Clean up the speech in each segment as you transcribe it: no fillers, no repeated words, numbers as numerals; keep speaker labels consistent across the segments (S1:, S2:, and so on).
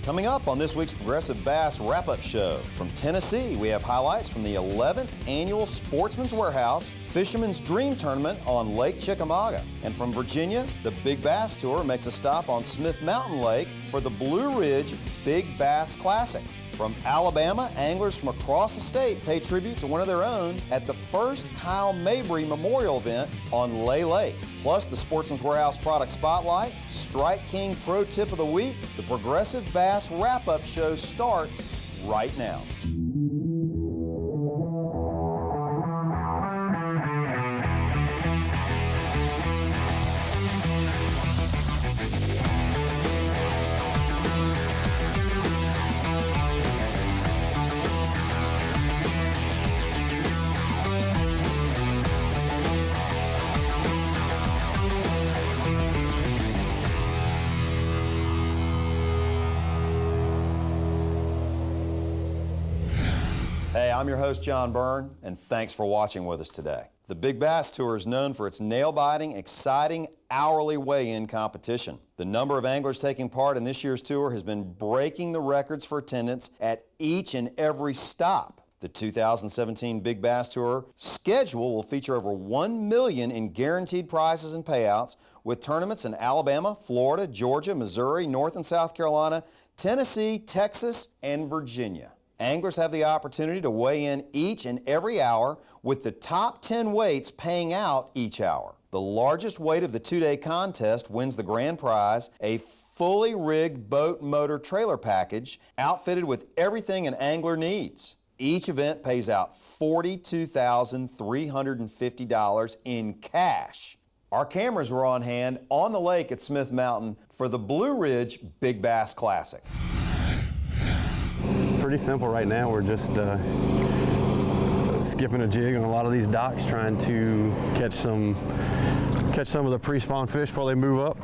S1: Coming up on this week's Progressive Bass Wrap-Up Show. From Tennessee, we have highlights from the 11th Annual Sportsman's Warehouse Fisherman's Dream Tournament on Lake Chickamauga. And from Virginia, the Big Bass Tour makes a stop on Smith Mountain Lake for the Blue Ridge Big Bass Classic. From Alabama, anglers from across the state pay tribute to one of their own at the first Kyle Mabry Memorial event on Lay Lake. Plus, the Sportsman's Warehouse Product Spotlight, Strike King Pro Tip of the Week. The Progressive Bass Wrap-Up Show starts right now. Hey, I'm your host, John Byrne, and thanks for watching with us today. The Big Bass Tour is known for its nail-biting, exciting, hourly weigh-in competition. The number of anglers taking part in this year's tour has been breaking the records for attendance at each and every stop. The 2017 Big Bass Tour schedule will feature over $1 million in guaranteed prizes and payouts, with tournaments in Alabama, Florida, Georgia, Missouri, North and South Carolina, Tennessee, Texas, and Virginia. Anglers have the opportunity to weigh in each and every hour, with the top 10 weights paying out each hour. The largest weight of the two-day contest wins the grand prize, a fully rigged boat motor trailer package outfitted with everything an angler needs. Each event pays out $42,350 in cash. Our cameras were on hand on the lake at Smith Mountain for the Blue Ridge Big Bass Classic.
S2: Pretty simple right now. We're just skipping a jig on a lot of these docks, trying to catch some of the pre-spawn fish before they move up.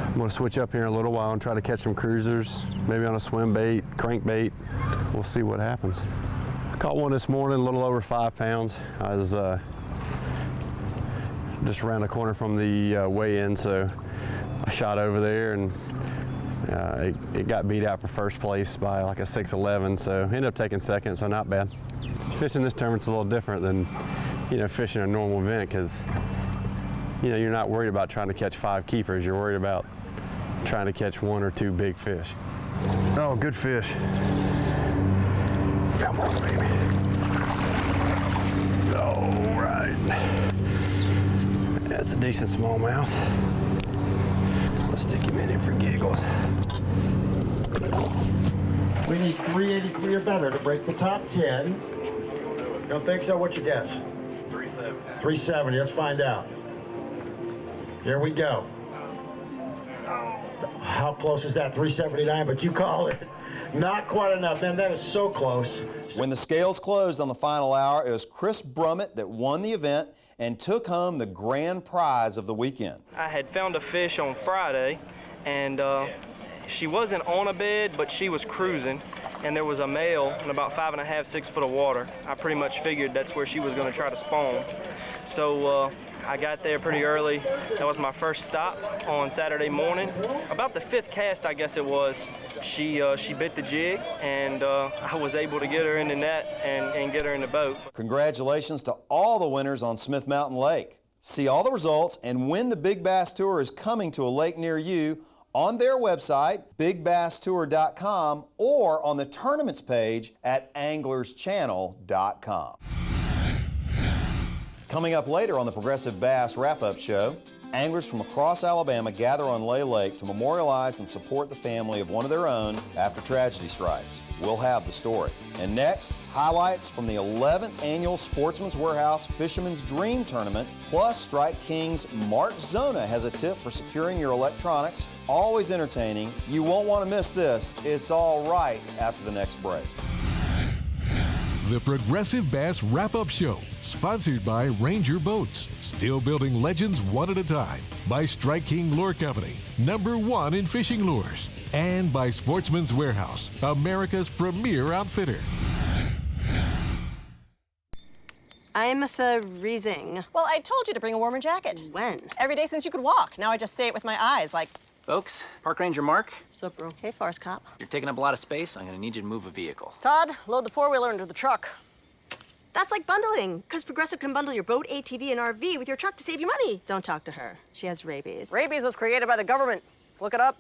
S2: I'm going to switch up here in a little while and try to catch some cruisers, maybe on a swim bait, crankbait. We'll see what happens. I caught one this morning, a little over 5 pounds. I was just around the corner from the weigh-in, so I shot over there, and it got beat out for first place by like a 6'11", so ended up taking second, so not bad. Fishing this tournament's a little different than, fishing a normal event, because, you're not worried about trying to catch 5 keepers. You're worried about trying to catch 1 or 2 big fish. Oh, good fish. Come on, baby. All right. That's a decent smallmouth. Let's stick him in here for giggles.
S3: We need 383 or better to break the top 10. Don't think so? What's your guess?
S4: 370.
S3: 370. Let's find out. Here we go. How close is that? 379, but you call it. Not quite enough, man. That is so close.
S1: When the scales closed on the final hour, it was Chris Brummett that won the event and took home the grand prize of the weekend.
S5: I had found a fish on Friday, and she wasn't on a bed, but she was cruising, and there was a male in about 5.5, 6 foot of water. I pretty much figured that's where she was going to try to spawn. So I got there pretty early. That was my first stop on Saturday morning. About the 5th cast, I guess it was, she bit the jig, and I was able to get her in the net and get her in the boat.
S1: Congratulations to all the winners on Smith Mountain Lake. See all the results and when the Big Bass Tour is coming to a lake near you on their website, bigbasstour.com, or on the tournaments page at anglerschannel.com. Coming up later on the Progressive Bass Wrap-Up Show, anglers from across Alabama gather on Lay Lake to memorialize and support the family of one of their own after tragedy strikes. We'll have the story. And next, highlights from the 11th Annual Sportsman's Warehouse Fisherman's Dream Tournament, plus Strike King's Mark Zona has a tip for securing your electronics. Always entertaining. You won't want to miss this. It's all right after the next break.
S6: The Progressive Bass Wrap-Up Show, sponsored by Ranger Boats, still building legends one at a time, by Strike King Lure Company, #1 in fishing lures, and by Sportsman's Warehouse, America's premier outfitter.
S7: I'm freezing.
S8: Well, I told you to bring a warmer jacket.
S7: When?
S8: Every day since you could walk. Now I just say it with my eyes, like,
S4: Folks, Park Ranger Mark,
S7: Sup, bro? Hey, Forest Cop.
S4: you're taking up a lot of space. I'm gonna need you to move a vehicle.
S7: Todd, load the four-wheeler into the truck. That's like bundling, because Progressive can bundle your boat, ATV, and RV with your truck to save you money. Don't talk to her. She has rabies. Rabies was created by the government. Look it up.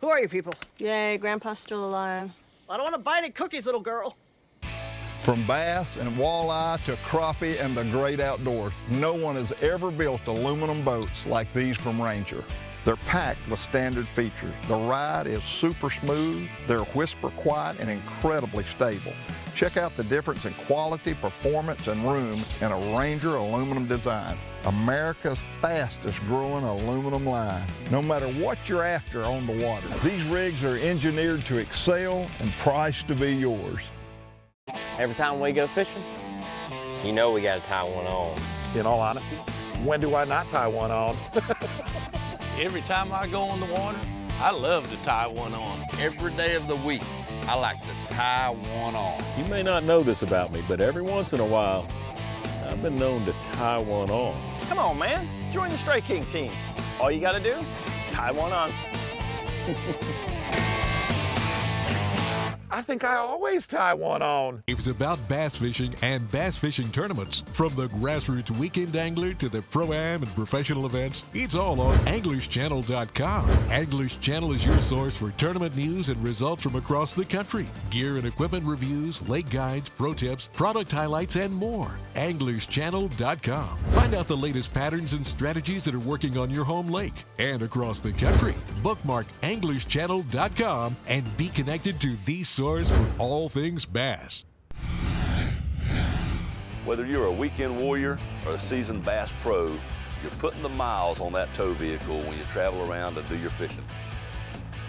S8: Who are you people?
S7: Yay, Grandpa's still alive.
S8: I don't want to buy any cookies, little girl.
S9: From bass and walleye to crappie and the great outdoors, no one has ever built aluminum boats like these from Ranger. They're packed with standard features. The ride is super smooth, they're whisper quiet and incredibly stable. Check out the difference in quality, performance, and room in a Ranger aluminum design. America's fastest growing aluminum line. No matter what you're after on the water, these rigs are engineered to excel and priced to be yours.
S10: Every time we go fishing, you know we got to tie one on.
S11: In all honesty, when do I not tie one on?
S12: Every time I go on the water, I love to tie one on. Every day of the week, I like to tie one on.
S11: You may not know this about me, but every once in a while, I've been known to tie one on.
S10: Come on, man. Join the Stray King team. All you got to do, tie one on.
S11: I think I always tie one on.
S6: It's about bass fishing and bass fishing tournaments. From the grassroots weekend angler to the pro-am and professional events, it's all on anglerschannel.com. Anglers Channel is your source for tournament news and results from across the country. Gear and equipment reviews, lake guides, pro tips, product highlights, and more. anglerschannel.com. Find out the latest patterns and strategies that are working on your home lake and across the country. Bookmark anglerschannel.com and be connected to the source for all things bass.
S13: Whether you're a weekend warrior or a seasoned bass pro, you're putting the miles on that tow vehicle when you travel around to do your fishing.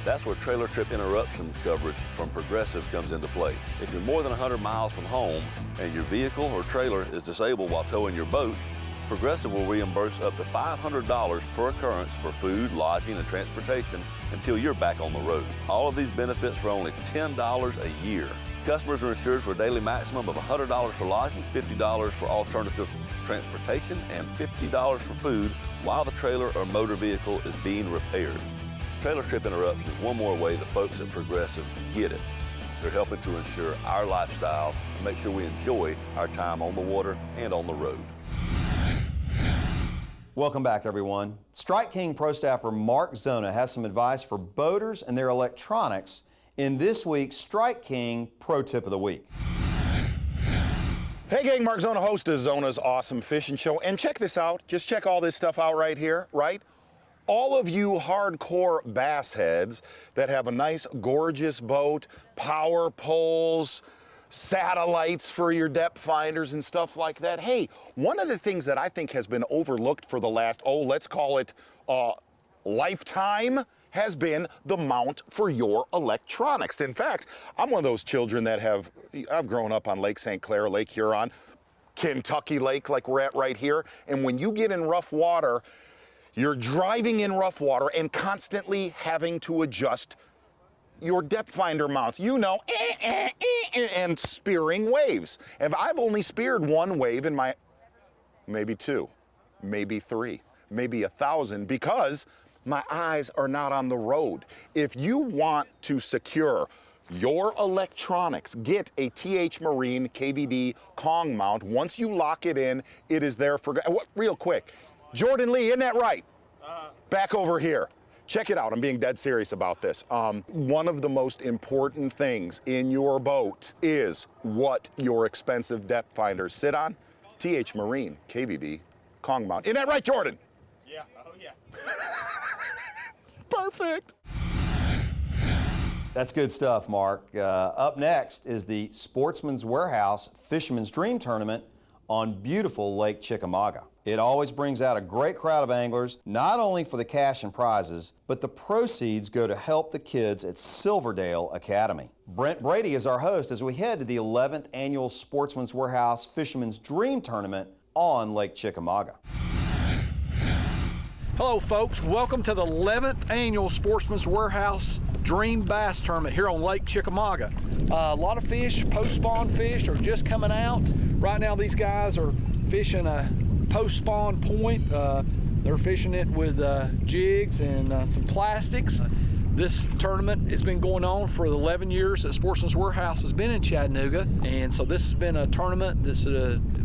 S13: That's where trailer trip interruption coverage from Progressive comes into play. If you're more than 100 miles from home and your vehicle or trailer is disabled while towing your boat, Progressive will reimburse up to $500 per occurrence for food, lodging, and transportation until you're back on the road. All of these benefits for only $10 a year. Customers are insured for a daily maximum of $100 for lodging, $50 for alternative transportation, and $50 for food while the trailer or motor vehicle is being repaired. Trailer trip interruption is one more way the folks at Progressive get it. They're helping to ensure our lifestyle and make sure we enjoy our time on the water and on the road.
S1: Welcome back, everyone. Strike King Pro staffer Mark Zona has some advice for boaters and their electronics in this week's Strike King Pro Tip of the Week.
S14: Hey gang, Mark Zona, host of Zona's Awesome Fishing Show. And check this out, just check all this stuff out right here, right? All of you hardcore bass heads that have a nice, gorgeous boat, power poles, satellites for your depth finders and stuff like that. Hey, one of the things that I think has been overlooked for the last, let's call it lifetime, has been the mount for your electronics. In fact, I'm one of those children that I've grown up on Lake St. Clair, Lake Huron, Kentucky Lake like we're at right here. And when you get in rough water, you're driving in rough water and constantly having to adjust your depth finder mounts, and spearing waves. And I've only speared one wave in maybe two, maybe three, maybe 1,000 because my eyes are not on the road. If you want to secure your electronics, get a TH Marine KVD Kong mount. Once you lock it in, it is there for, real quick. Jordan Lee, isn't that right? Back over here. Check it out, I'm being dead serious about this. One of the most important things in your boat is what your expensive depth finders sit on. TH Marine, KVD, Kong mount. Isn't that right, Jordan?
S15: Yeah, oh yeah.
S14: Perfect.
S1: That's good stuff, Mark. Up next is the Sportsman's Warehouse Fisherman's Dream Tournament on beautiful Lake Chickamauga. It always brings out a great crowd of anglers, not only for the cash and prizes, but the proceeds go to help the kids at Silverdale Academy. Brent Brady is our host as we head to the 11th Annual Sportsman's Warehouse Fisherman's Dream Tournament on Lake Chickamauga.
S16: Hello folks, welcome to the 11th Annual Sportsman's Warehouse Dream Bass Tournament here on Lake Chickamauga. A lot of fish, post-spawn fish, are just coming out. Right now these guys are fishing a post-spawn point. They're fishing it with jigs and some plastics. This tournament has been going on for the 11 years that Sportsman's Warehouse has been in Chattanooga, and so this has been a tournament that's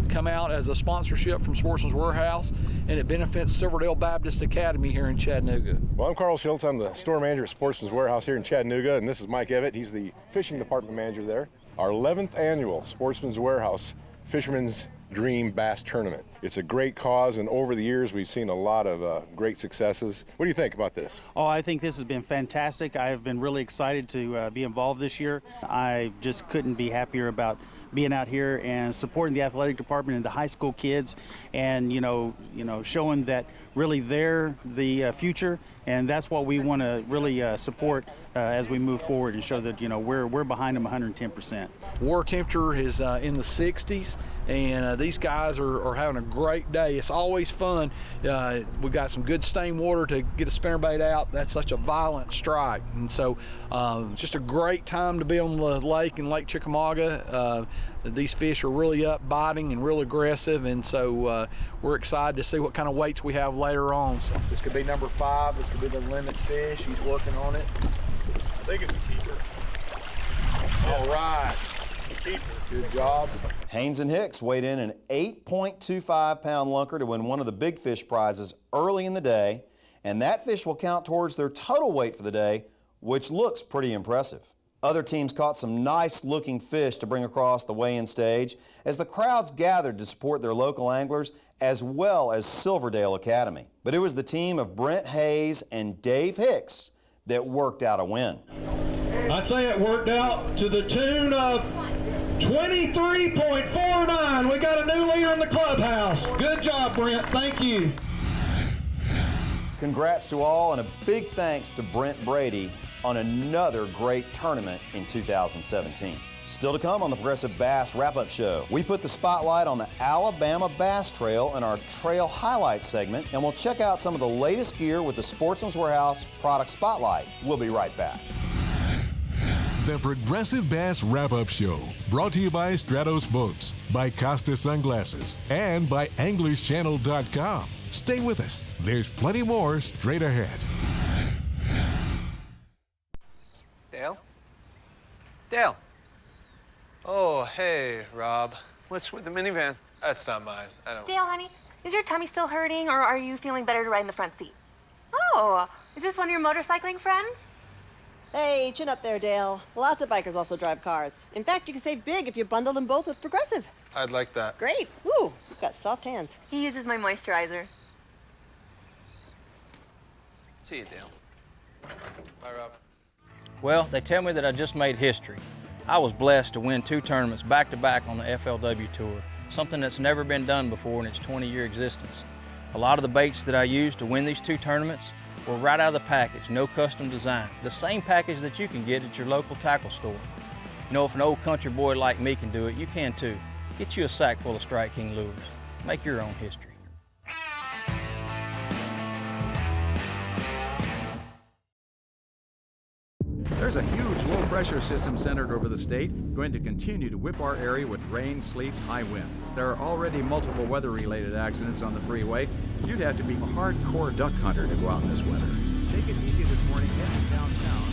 S16: come out as a sponsorship from Sportsman's Warehouse, and it benefits Silverdale Baptist Academy here in Chattanooga.
S15: Well, I'm Carl Schultz. I'm the store manager at Sportsman's Warehouse here in Chattanooga, and this is Mike Evett. He's the fishing department manager there. Our 11th annual Sportsman's Warehouse Fisherman's Dream Bass Tournament. It's a great cause, and over the years we've seen a lot of great successes. What do you think about this?
S17: Oh, I think this has been fantastic. I have been really excited to be involved this year. I just couldn't be happier about being out here and supporting the athletic department and the high school kids, and showing that really they're the future, and that's what we want to really support as we move forward and show that we're behind them 110%.
S16: Water temperature is in the 60s, and these guys are having a great day. It's always fun. We've got some good stain water to get a spinnerbait out. That's such a violent strike, and so just a great time to be on the lake in Lake Chickamauga. These fish are really up biting and real aggressive, and so we're excited to see what kind of weights we have later on. So this could be number 5. This could be the limit fish. He's working on it.
S15: I think it's a keeper.
S16: All right.
S15: Keeper.
S16: Good job.
S1: Haynes and Hicks weighed in an 8.25-pound lunker to win one of the big fish prizes early in the day, and that fish will count towards their total weight for the day, which looks pretty impressive. Other teams caught some nice-looking fish to bring across the weigh-in stage as the crowds gathered to support their local anglers as well as Silverdale Academy. But it was the team of Brent Hayes and Dave Hicks that worked out a win.
S3: I'd say it worked out to the tune of 23.49. We got a new leader in the clubhouse. Good job, Brent. Thank you.
S1: Congrats to all, and a big thanks to Brent Brady on another great tournament in 2017. Still to come on the Progressive Bass Wrap-Up Show, we put the spotlight on the Alabama Bass Trail in our Trail Highlights segment, and we'll check out some of the latest gear with the Sportsman's Warehouse Product Spotlight. We'll be right back.
S6: The Progressive Bass Wrap-Up Show, brought to you by Stratos Boats, by Costa Sunglasses, and by AnglersChannel.com. Stay with us. There's plenty more straight ahead.
S18: Dale? Dale! Oh, hey, Rob. What's with the minivan? That's not mine. I don't...
S19: Dale, honey, is your tummy still hurting, or are you feeling better to ride in the front seat? Oh, is this one of your motorcycling friends?
S7: Hey, chin up there, Dale. Lots of bikers also drive cars. In fact, you can save big if you bundle them both with Progressive.
S18: I'd like that.
S7: Great. Woo, you've got soft hands.
S19: He uses my moisturizer.
S18: See you, Dale. Bye, Rob.
S20: Well, they tell me that I just made history. I was blessed to win 2 tournaments back-to-back on the FLW Tour, something that's never been done before in its 20-year existence. A lot of the baits that I used to win these 2 tournaments were right out of the package, no custom design. The same package that you can get at your local tackle store. You know, if an old country boy like me can do it, you can too. Get you a sack full of Strike King lures. Make your own history.
S21: There's a huge low-pressure system centered over the state, going to continue to whip our area with rain, sleet, high wind. There are already multiple weather-related accidents on the freeway. You'd have to be a hardcore duck hunter to go out in this weather. Take it easy this morning heading downtown.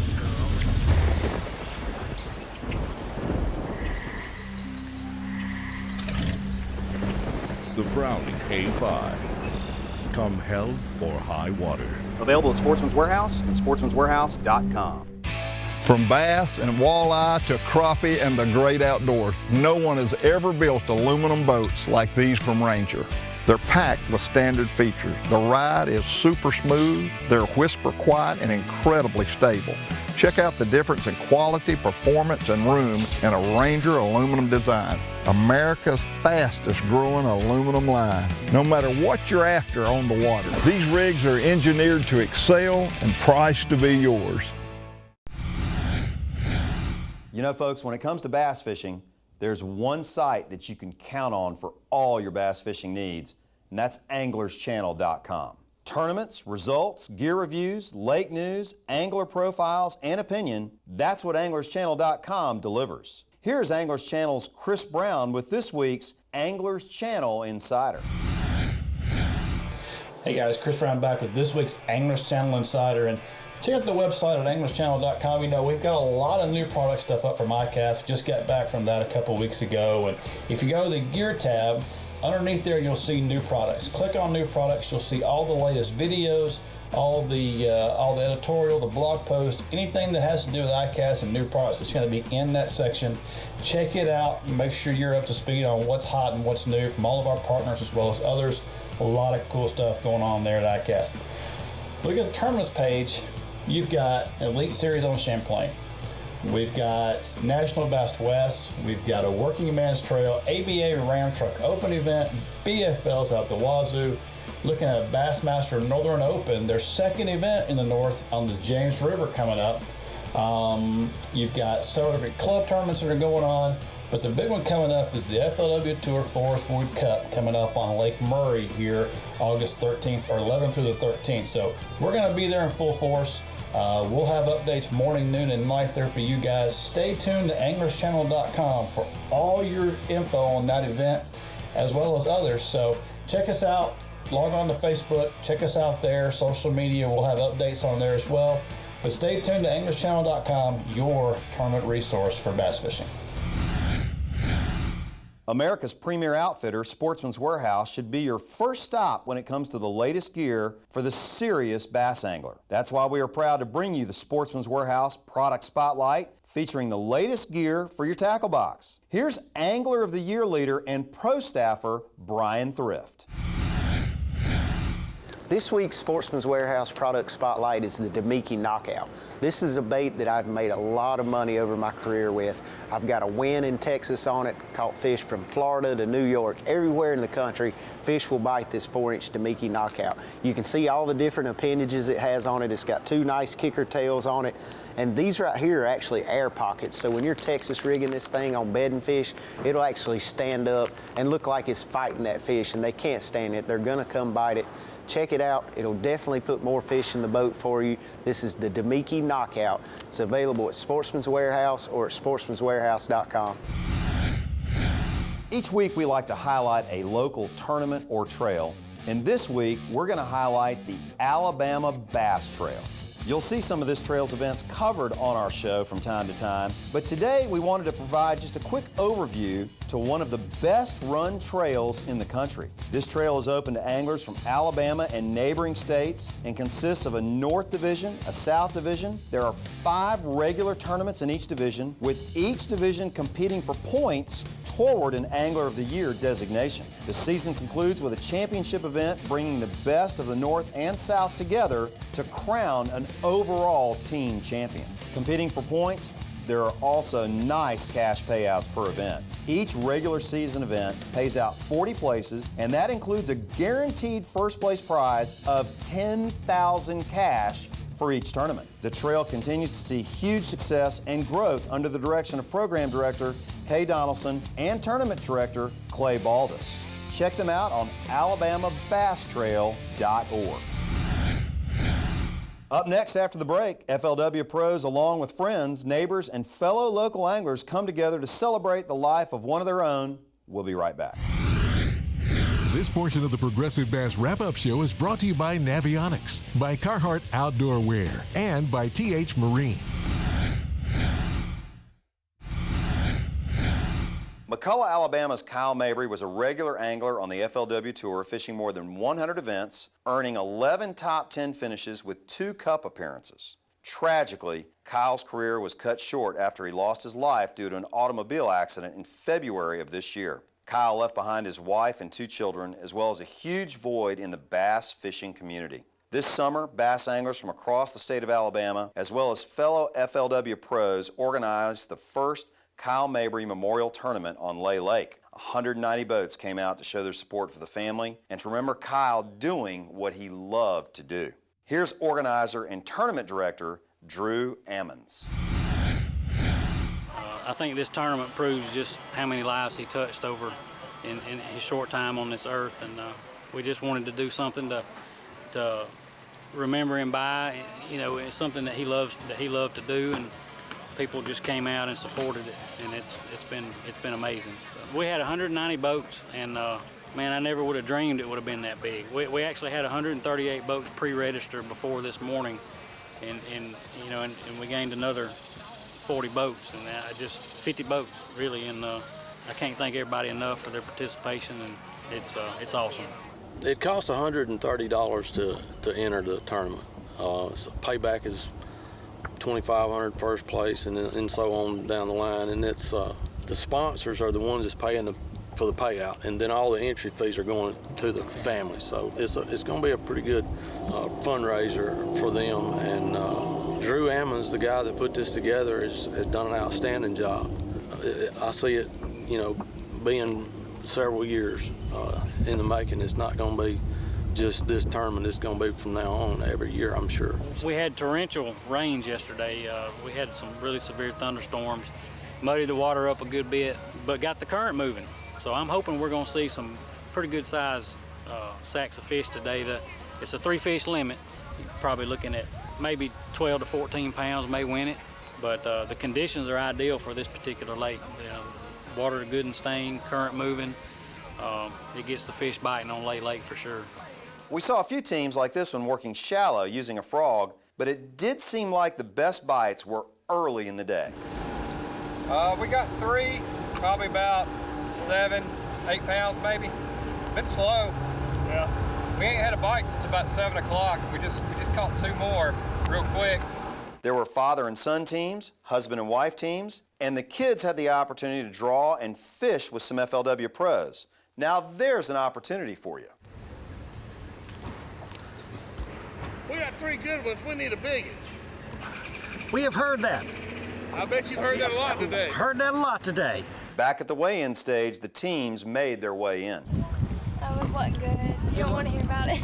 S22: The Browning A5. Come hell or high water.
S1: Available at Sportsman's Warehouse and sportsmanswarehouse.com.
S9: From bass and walleye to crappie and the great outdoors, no one has ever built aluminum boats like these from Ranger. They're packed with standard features. The ride is super smooth, they're whisper quiet and incredibly stable. Check out the difference in quality, performance, and room in a Ranger aluminum design. America's fastest growing aluminum line. No matter what you're after on the water, these rigs are engineered to excel and priced to be yours.
S1: You know, folks, when it comes to bass fishing, there's one site that you can count on for all your bass fishing needs, and that's AnglersChannel.com. Tournaments, results, gear reviews, lake news, angler profiles, and opinion, that's what AnglersChannel.com delivers. Here's Anglers Channel's Chris Brown with this week's Anglers Channel Insider.
S2: Hey guys, Chris Brown back with this week's Anglers Channel Insider, and check out the website at anglerschannel.com. You know, we've got a lot of new product stuff up for MyCast. Just got back from that a couple weeks ago, and if you go to the gear tab, underneath there you'll see new products. Click on new products, you'll see all the latest videos, all the editorial, the blog post, anything that has to do with iCast and new products. It's going to be in that section. Check it out and make sure you're up to speed on what's hot and what's new from all of our partners as well as others. A lot of cool stuff going on there at iCast. Look at the tournaments page. You've got Elite Series on Champlain. We've got National Bass West. We've got a Working Man's Trail, ABA Ram Truck Open event, BFLs out the wazoo. Looking at Bassmaster Northern Open, their second event in the north on the James River coming up. You've got several different club tournaments that are going on. But the big one coming up is the FLW Tour Forest Wood Cup coming up on Lake Murray here August 13th or 11th through the 13th. So we're going to be there in full force. We'll have updates morning, noon, and night there for you guys. Stay tuned to anglerschannel.com for all your info on that event as well as others. So check us out. Log on to Facebook. Check us out there. Social media. We'll have updates on there as well. But stay tuned to anglerschannel.com, your tournament resource for bass fishing.
S1: America's premier outfitter, Sportsman's Warehouse, should be your first stop when it comes to the latest gear for the serious bass angler. That's why we are proud to bring you the Sportsman's Warehouse Product Spotlight, featuring the latest gear for your tackle box. Here's Angler of the Year leader and pro staffer, Brian Thrift.
S5: This week's Sportsman's Warehouse Product Spotlight is the Demiki Knockout. This is a bait that I've made a lot of money over my career with. I've got a win in Texas on it, caught fish from Florida to New York. Everywhere in the country, fish will bite this 4-inch Demiki Knockout. You can see all the different appendages it has on it. It's got 2 nice kicker tails on it. And these right here are actually air pockets. So when you're Texas rigging this thing on bedding fish, it'll actually stand up and look like it's fighting that fish, and they can't stand it. They're gonna come bite it. Check it out. It'll definitely put more fish in the boat for you. This is the Demiki Knockout. It's available at Sportsman's Warehouse or at sportsmanswarehouse.com.
S1: Each week we like to highlight a local tournament or trail, and this week we're going to highlight the Alabama Bass Trail. You'll see some of this trail's events covered on our show from time to time, but today we wanted to provide just a quick overview to one of the best run trails in the country. This trail is open to anglers from Alabama and neighboring states and consists of a North Division, a South Division. There are 5 regular tournaments in each division, with each division competing for points toward an Angler of the Year designation. The season concludes with a championship event bringing the best of the North and South together to crown an overall team champion. Competing for points, there are also nice cash payouts per event. Each regular season event pays out 40 places, and that includes a guaranteed first place prize of $10,000 cash for each tournament. The trail continues to see huge success and growth under the direction of Program Director Kay Donaldson and Tournament Director Clay Baldus. Check them out on alabamabasstrail.org. Up next after the break, FLW pros along with friends, neighbors, and fellow local anglers come together to celebrate the life of one of their own. We'll be right back.
S6: This portion of the Progressive Bass Wrap-Up Show is brought to you by Navionics, by Carhartt Outdoor Wear, and by TH Marine.
S1: McCullough, Alabama's Kyle Mabry was a regular angler on the FLW Tour, fishing more than 100 events, earning 11 top 10 finishes with 2 cup appearances. Tragically, Kyle's career was cut short after he lost his life due to an automobile accident in February of this year. Kyle left behind his wife and 2 children, as well as a huge void in the bass fishing community. This summer, bass anglers from across the state of Alabama, as well as fellow FLW pros, organized the first Kyle Mabry Memorial Tournament on Lay Lake. 190 boats came out to show their support for the family and to remember Kyle doing what he loved to do. Here's organizer and tournament director Drew Ammons.
S23: I think this tournament proves just how many lives he touched over in his short time on this earth, and we just wanted to do something to remember him by. You know, it's something that he loved to do, and people just came out and supported it, and it's been amazing. So we had 190 boats, and Man, I never would have dreamed it would have been that big. We actually had 138 boats pre-registered before this morning, and we gained another 40 boats, and just 50 boats really. And I can't thank everybody enough for their participation, and it's awesome.
S4: It costs $130 to enter the tournament. So payback is $2,500 first place, and so on down the line. And it's the sponsors are the ones that's paying for the payout, and then all the entry fees are going to the family. So it's going to be a pretty good fundraiser for them. And Drew Ammons, the guy that put this together, has done an outstanding job. I see it, being several years in the making. It's not going to be just this tournament. It's going to be from now on every year, I'm sure.
S23: We had torrential rains yesterday. We had some really severe thunderstorms, muddied the water up a good bit, but got the current moving. So I'm hoping we're going to see some pretty good size sacks of fish today. It's a 3-fish limit. You're probably looking at maybe 12 to 14 pounds may win it, but the conditions are ideal for this particular lake. Water good and stained, current moving. It gets the fish biting on Lay Lake for sure.
S1: We saw a few teams like this one working shallow using a frog, but it did seem like the best bites were early in the day.
S8: We got 3, probably about 7, 8 pounds maybe. Been slow. Yeah. We ain't had a bite since about 7 o'clock. We just caught 2 more real quick.
S1: There were father and son teams, husband and wife teams, and the kids had the opportunity to draw and fish with some FLW pros. Now there's an opportunity for you.
S12: We got 3 good ones. We need a big one.
S24: We have heard that.
S12: I bet you've heard that a lot today.
S24: Heard that a lot today.
S1: Back at the weigh-in stage, the teams made their way in.
S25: Oh, it wasn't good. You don't want to hear about it.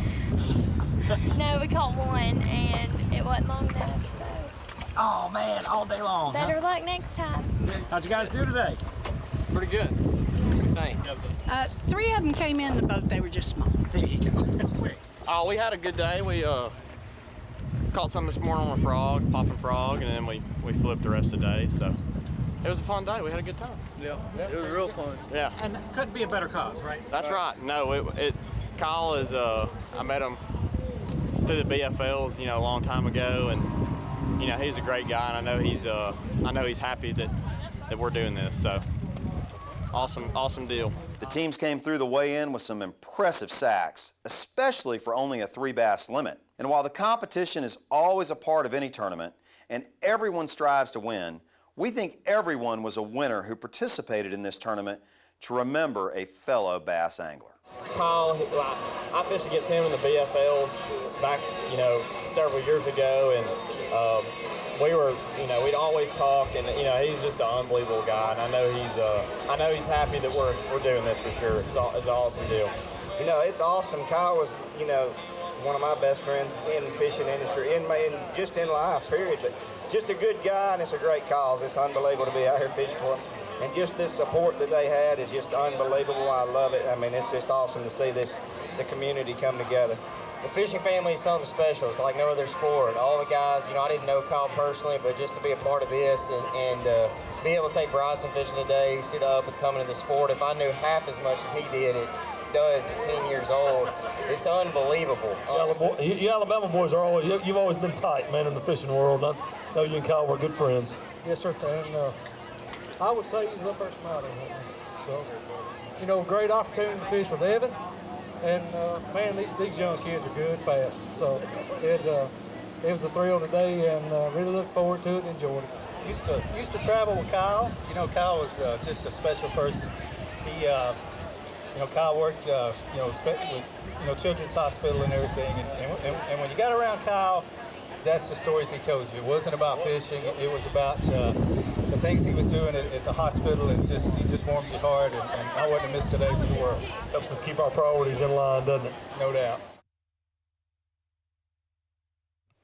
S25: No, we caught 1, and it wasn't long enough, so.
S24: Oh, man, all day long.
S25: Better luck next time.
S24: How'd you guys do today?
S8: Pretty good. What do you think?
S26: 3 of them came in the boat. They were just small.
S24: There you go.
S8: Oh, we had a good day. We caught some this morning on a frog, popping frog, and then we flipped the rest of the day. So it was a fun day. We had a good time.
S24: Yeah, it was real fun.
S8: Yeah.
S24: And couldn't be a better cause, right?
S8: That's right. No, Kyle is, I met him through the BFLs, a long time ago, and he's a great guy, and I know he's happy that we're doing this. So awesome deal.
S1: The teams came through the weigh-in with some impressive sacks, especially for only a 3 bass limit. And while the competition is always a part of any tournament and everyone strives to win, we think everyone was a winner who participated in this tournament to remember a fellow bass angler.
S8: Kyle, I fished against him in the BFLs back, several years ago, and we'd always talked, and he's just an unbelievable guy, and I know he's happy that we're doing this for sure. It's an awesome deal.
S27: It's awesome. Kyle was, one of my best friends in the fishing industry, just in life, period. But just a good guy, and it's a great cause. It's unbelievable to be out here fishing for him. And just this support that they had is just unbelievable. I love it. I mean, it's just awesome to see the community come together.
S28: The fishing family is something special. It's like no other sport. All the guys, I didn't know Kyle personally, but just to be a part of this and be able to take Bryson fishing today, see the up and coming of the sport. If I knew half as much as he did, it does at 10 years old. It's unbelievable.
S29: You Alabama boys are you've always been tight, man, in the fishing world. I know you and Kyle were good friends.
S30: Yes, sir. And I would say he's up there smiling. So, great opportunity to fish with Evan. And man, these young kids are good, fast. So it was a thrill today, and really look forward to it and enjoyed it.
S27: Used to travel with Kyle. Kyle was just a special person. He, Kyle worked, with, Children's Hospital and everything. And when you got around Kyle, that's the stories he told you. It wasn't about fishing. It was about the things he was doing at the hospital, and he just warms your heart. And I wouldn't have missed today for the world.
S29: Helps us keep our priorities in line, doesn't it?
S27: No doubt.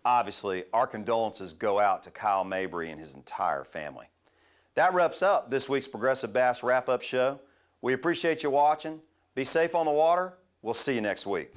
S1: Obviously, our condolences go out to Kyle Mabry and his entire family. That wraps up this week's Progressive Bass Wrap-Up Show. We appreciate you watching. Be safe on the water. We'll see you next week.